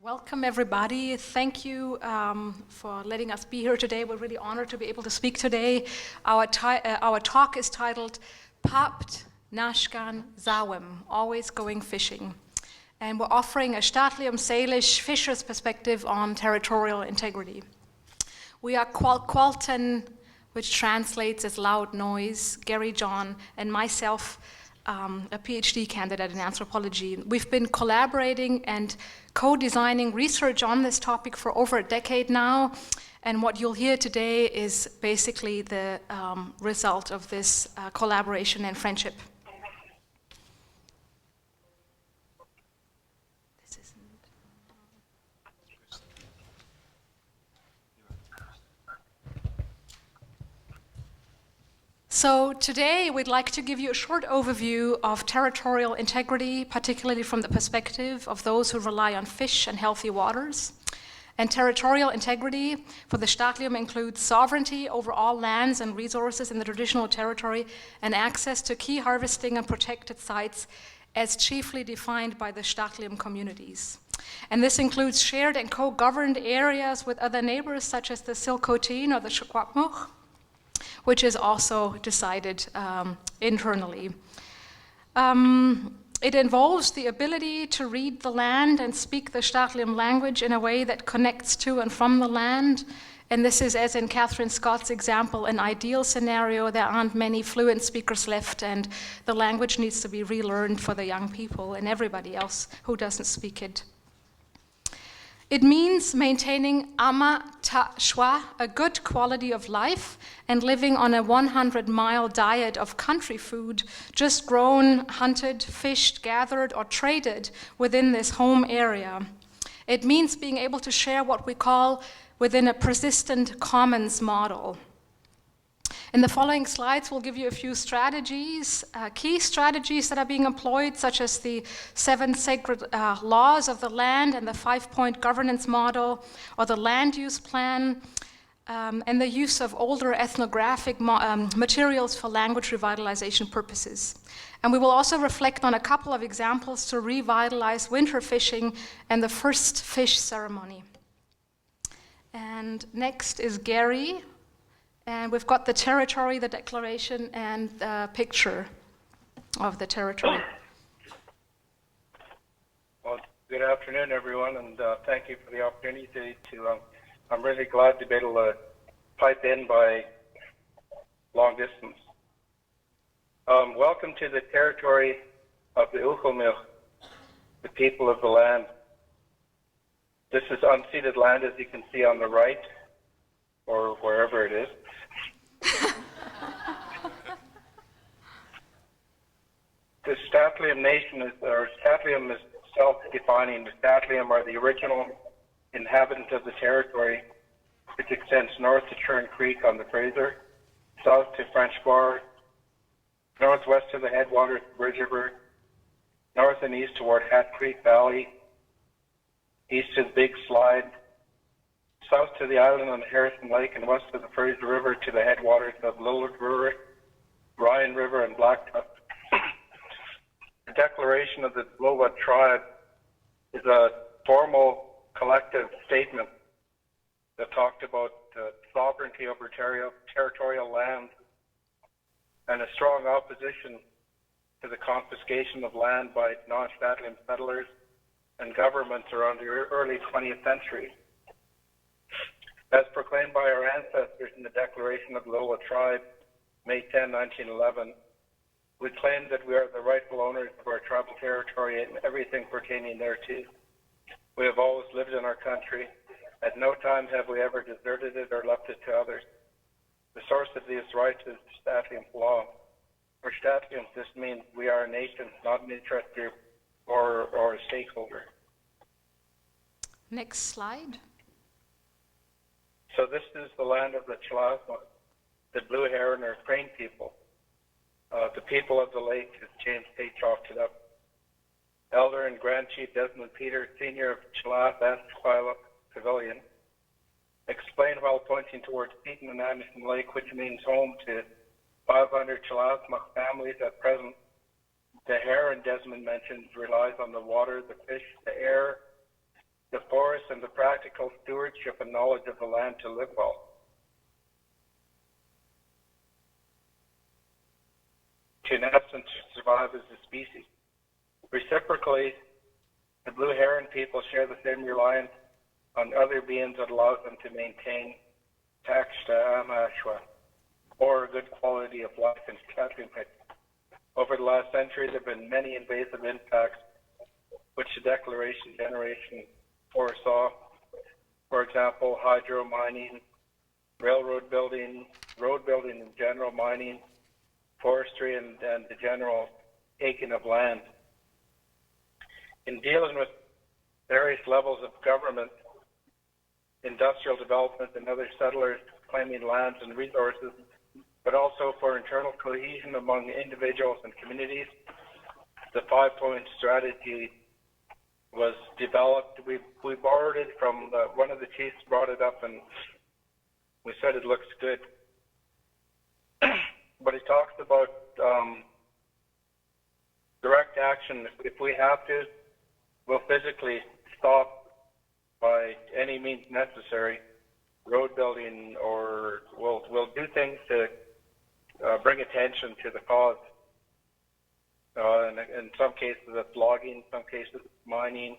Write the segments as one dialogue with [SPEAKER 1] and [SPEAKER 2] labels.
[SPEAKER 1] Welcome, everybody. Thank you for letting us be here today. We're really honored to be able to speak today. Our talk is titled Papt Náskan Záwem, Always Going Fishing. And we're offering a Staatlium Salish fisher's perspective on territorial integrity. We are Qualten, which translates as loud noise, Garry, John, and myself, a PhD candidate in anthropology. We've been collaborating and co-designing research on this topic for over a decade now, and what you'll hear today is basically the result of this collaboration and friendship. So today we'd like to give you a short overview of territorial integrity, particularly from the perspective of those who rely on fish and healthy waters. And territorial integrity for the Staatlium includes sovereignty over all lands and resources in the traditional territory and access to key harvesting and protected sites as chiefly defined by the Staatlium communities. And this includes shared and co-governed areas with other neighbors such as the Silcotin or the Secwepemc, which is also decided internally. It involves the ability to read the land and speak the Staatlium language in a way that connects to and from the land. And this is, as in Catherine Scott's example, an ideal scenario. There aren't many fluent speakers left, and the language needs to be relearned for the young people and everybody else who doesn't speak it. It means maintaining ama ta shwa, a good quality of life, and living on a 100-mile diet of country food, just grown, hunted, fished, gathered, or traded within this home area. It means being able to share what we call within a persistent commons model. In the following slides, we'll give you a few strategies, key strategies that are being employed, such as the 7 sacred laws of the land and the 5-point governance model, or the land use plan, and the use of older ethnographic materials for language revitalization purposes. And we will also reflect on a couple of examples to revitalize winter fishing and the first fish ceremony. And next is Garry. And we've got the territory, the declaration, and the picture of the territory.
[SPEAKER 2] Well, good afternoon, everyone, and thank you for the opportunity to I'm really glad to be able to pipe in by long distance. Welcome to the territory of the Uchelmilch, the people of the land. This is unceded land, as you can see on the right, or wherever it is. The Staatlium nation Staatlium is self-defining. The Staatlium are the original inhabitants of the territory, which extends north to Churn Creek on the Fraser, south to French Bar, northwest to the headwaters of Bridge River, north and east toward Hat Creek Valley, east to the Big Slide, south to the island on Harrison Lake, and west to the Fraser River to the headwaters of Little River, Ryan River, and Blacktop. The Declaration of the Lowa Tribe is a formal collective statement that talked about sovereignty over territorial land and a strong opposition to the confiscation of land by non-Staatlium settlers and governments around the early 20th century. As proclaimed by our ancestors in the Declaration of the Lowa Tribe, May 10, 1911, we claim that we are the rightful owners of our tribal territory and everything pertaining thereto. We have always lived in our country. At no time have we ever deserted it or left it to others. The source of these rights is Staatlium law. For Staatlium, this means we are a nation, not an interest group or a stakeholder.
[SPEAKER 1] Next slide.
[SPEAKER 2] So this is the land of the Ch'laasma, the Blue Heron or Crane people. The people of the lake, as James Tate chalked it up. Elder and Grand Chief Desmond Peter, Senior of Ch'laas Asquila Pavilion, explained while pointing towards Seaton and Anderson Lake, which means home to 500 Ch'laasma families at present. The heron Desmond mentioned relies on the water, the fish, the air, the forest, and the practical stewardship and knowledge of the land to live well. To, in essence, survive as a species. Reciprocally, the blue heron people share the same reliance on other beings that allows them to maintain Takshta Amashwa, or a good quality of life in Katlumit. Over the last century, there have been many invasive impacts which the Declaration Generation foresaw. For example, hydro mining, railroad building, road building in general, mining, forestry, and the general taking of land. In dealing with various levels of government, industrial development, and other settlers claiming lands and resources, but also for internal cohesion among individuals and communities, the 5-point strategy was developed. We borrowed it from one of the chiefs brought it up, and we said it looks good. But it talks about direct action. If we have to, we'll physically stop by any means necessary road building, or we'll do things to bring attention to the cause. In some cases, it's logging. In some cases, it's mining.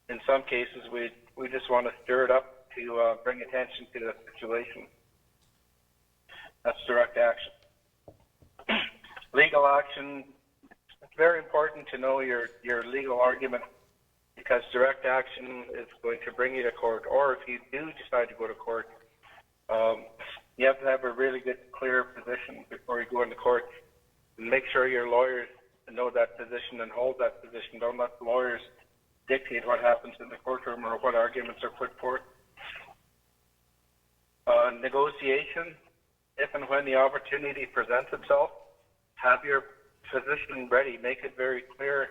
[SPEAKER 2] In some cases, we just want to stir it up to bring attention to the situation. That's direct action. Legal action. It's very important to know your legal argument, because direct action is going to bring you to court, or if you do decide to go to court, you have to have a really good, clear position before you go into court. And make sure your lawyers know that position and hold that position. Don't let the lawyers dictate what happens in the courtroom or what arguments are put forth. Negotiation, if and when the opportunity presents itself, have your position ready. Make it very clear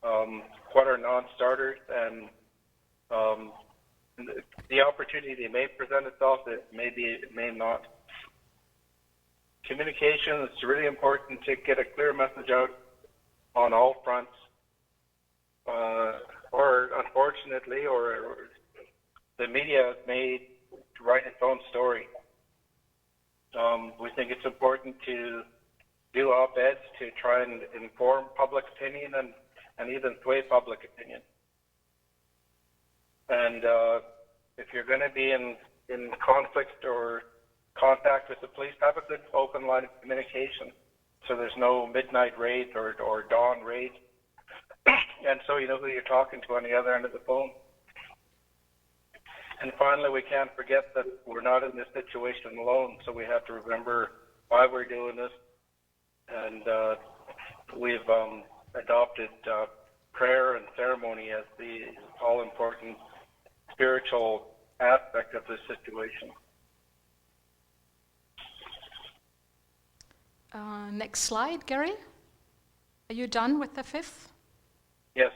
[SPEAKER 2] what are non-starters, and the opportunity may present itself, it may not. Communication, it's really important to get a clear message out on all fronts. Or unfortunately, or the media is made to write its own story. We think it's important to do op-eds to try and inform public opinion and even sway public opinion. And if you're going to be in conflict or contact with the police, have a good open line of communication, so there's no midnight raid or dawn raid, and so you know who you're talking to on the other end of the phone. And finally, we can't forget that we're not in this situation alone, so we have to remember why we're doing this. And we've adopted prayer and ceremony as the all-important spiritual aspect of this situation.
[SPEAKER 1] Next slide, Garry. Are you done with the 5th?
[SPEAKER 2] Yes.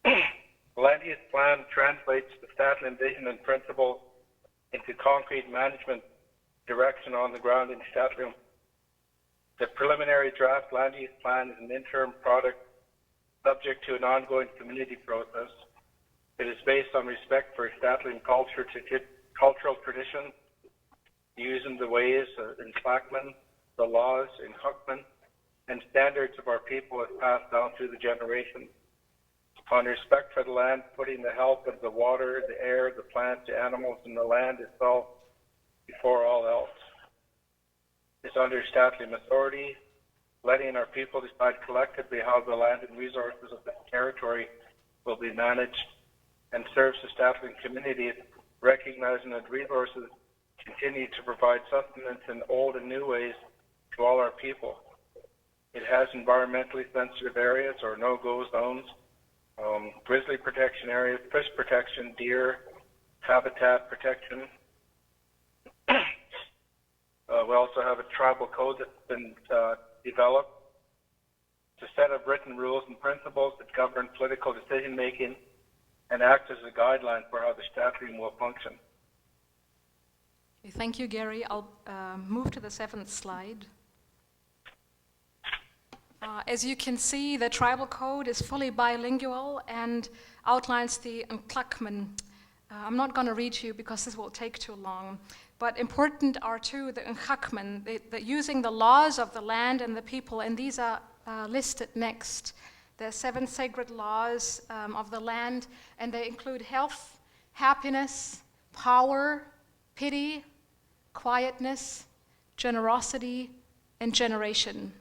[SPEAKER 2] The land use plan translates the Statland vision and principles into concrete management direction on the ground in Statland. The preliminary draft land use plan is an interim product subject to an ongoing community process. It is based on respect for Statland cultural traditions, using the ways in Clackman, the laws in Huckman, and standards of our people as passed down through the generations. On respect for the land, putting the health of the water, the air, the plants, the animals, and the land itself before all else. It's under Statland authority, letting our people decide collectively how the land and resources of the territory will be managed, and serves the Statland communities, recognizing that resources continue to provide sustenance in old and new ways to all our people. It has environmentally sensitive areas or no-go zones, grizzly protection areas, fish protection, deer, habitat protection. We also have a tribal code that's been developed. It's a set of written rules and principles that govern political decision-making and act as a guideline for how the Statland will function.
[SPEAKER 1] Thank you, Garry. I'll move to the 7th slide. As you can see, the tribal code is fully bilingual and outlines the Nklakman. I'm not going to read to you because this will take too long, but important are too the Nklakman, using the laws of the land and the people, and these are listed next. The 7 sacred laws of the land, and they include health, happiness, power, pity, quietness, generosity, and generation.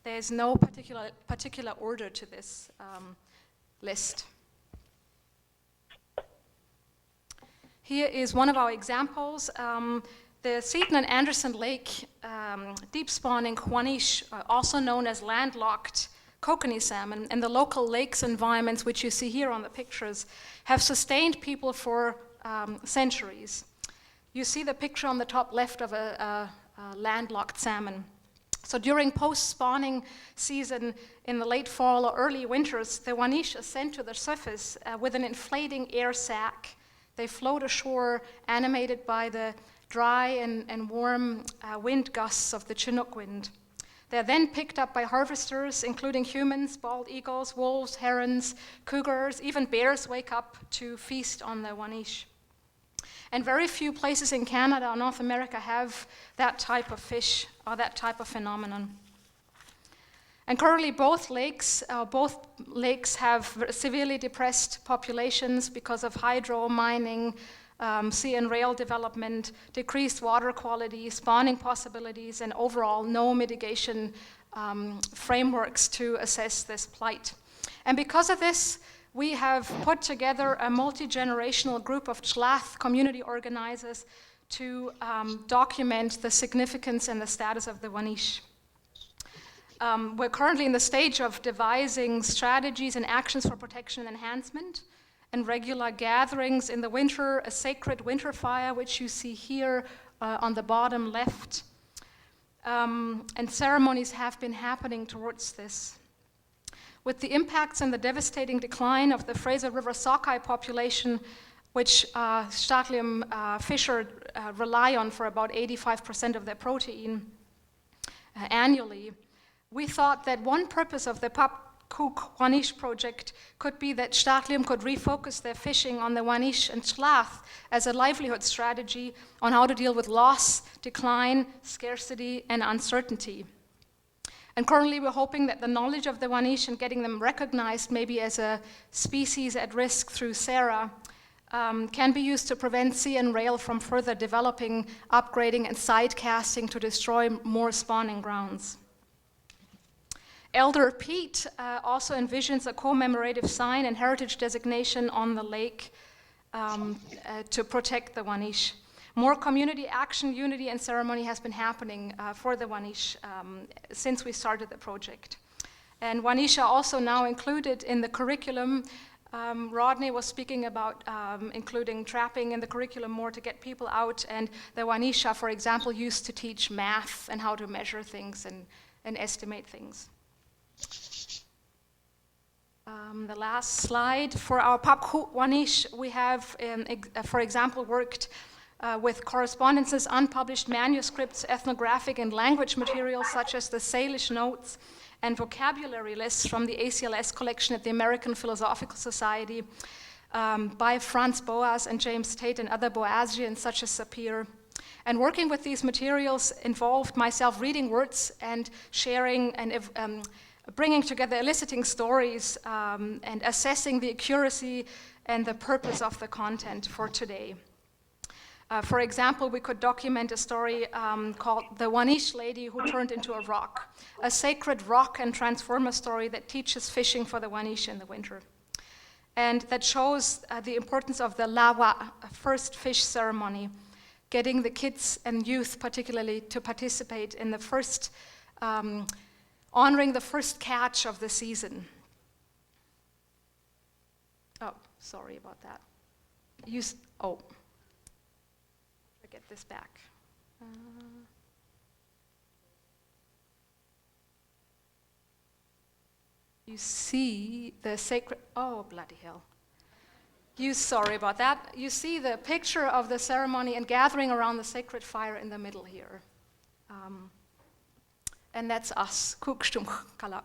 [SPEAKER 1] There's no particular order to this list. Here is one of our examples. The Seton and Anderson Lake deep spawning Huanish, also known as landlocked kokanee salmon, and the local lakes environments, which you see here on the pictures, have sustained people for centuries. You see the picture on the top left of a landlocked salmon. So during post-spawning season in the late fall or early winters, the Huanish ascend to the surface with an inflating air sac. They float ashore, animated by the dry and warm wind gusts of the Chinook wind. They're then picked up by harvesters, including humans, bald eagles, wolves, herons, cougars, even bears wake up to feast on the Huanish. And very few places in Canada or North America have that type of fish or that type of phenomenon. And currently both lakes have severely depressed populations because of hydro mining, sea and rail development, decreased water quality, spawning possibilities, and overall no mitigation frameworks to assess this plight. And because of this, we have put together a multi-generational group of Tlath community organizers to document the significance and the status of the Huanish. We're currently in the stage of devising strategies and actions for protection and enhancement, and regular gatherings in the winter, a sacred winter fire, which you see here on the bottom left. And ceremonies have been happening towards this. With the impacts and the devastating decline of the Fraser River sockeye population, which Stachelium fisher rely on for about 85% of their protein annually, we thought that one purpose of the Papt Huanish project could be that Stachelium could refocus their fishing on the Huanish and Tlath as a livelihood strategy on how to deal with loss, decline, scarcity, and uncertainty. And currently we're hoping that the knowledge of the Huanish and getting them recognized maybe as a species at risk through SARA can be used to prevent sea and rail from further developing, upgrading, and side casting to destroy more spawning grounds. Elder Pete also envisions a commemorative sign and heritage designation on the lake to protect the Huanish. More community action, unity, and ceremony has been happening for the Huanish since we started the project. And Huanish are also now included in the curriculum. Rodney was speaking about including trapping in the curriculum more to get people out, and the Huanish are, for example, used to teach math and how to measure things and estimate things. The last slide. For our Papt Huanish, we have, for example, worked with correspondences, unpublished manuscripts, ethnographic and language materials such as the Salish notes and vocabulary lists from the ACLS collection at the American Philosophical Society by Franz Boas and James Tate and other Boasians such as Sapir. And working with these materials involved myself reading words and sharing and bringing together eliciting stories and assessing the accuracy and the purpose of the content for today. For example, we could document a story called The Huanish Lady Who Turned into a Rock, a sacred rock and transformer story that teaches fishing for the Huanish in the winter. And that shows the importance of the lawa, first fish ceremony, getting the kids and youth particularly to participate in the first, honoring the first catch of the season. Oh, sorry about that. Get this back. You see the sacred, oh bloody hell. Sorry about that. You see the picture of the ceremony and gathering around the sacred fire in the middle here. And that's us, Kukstum Kalap.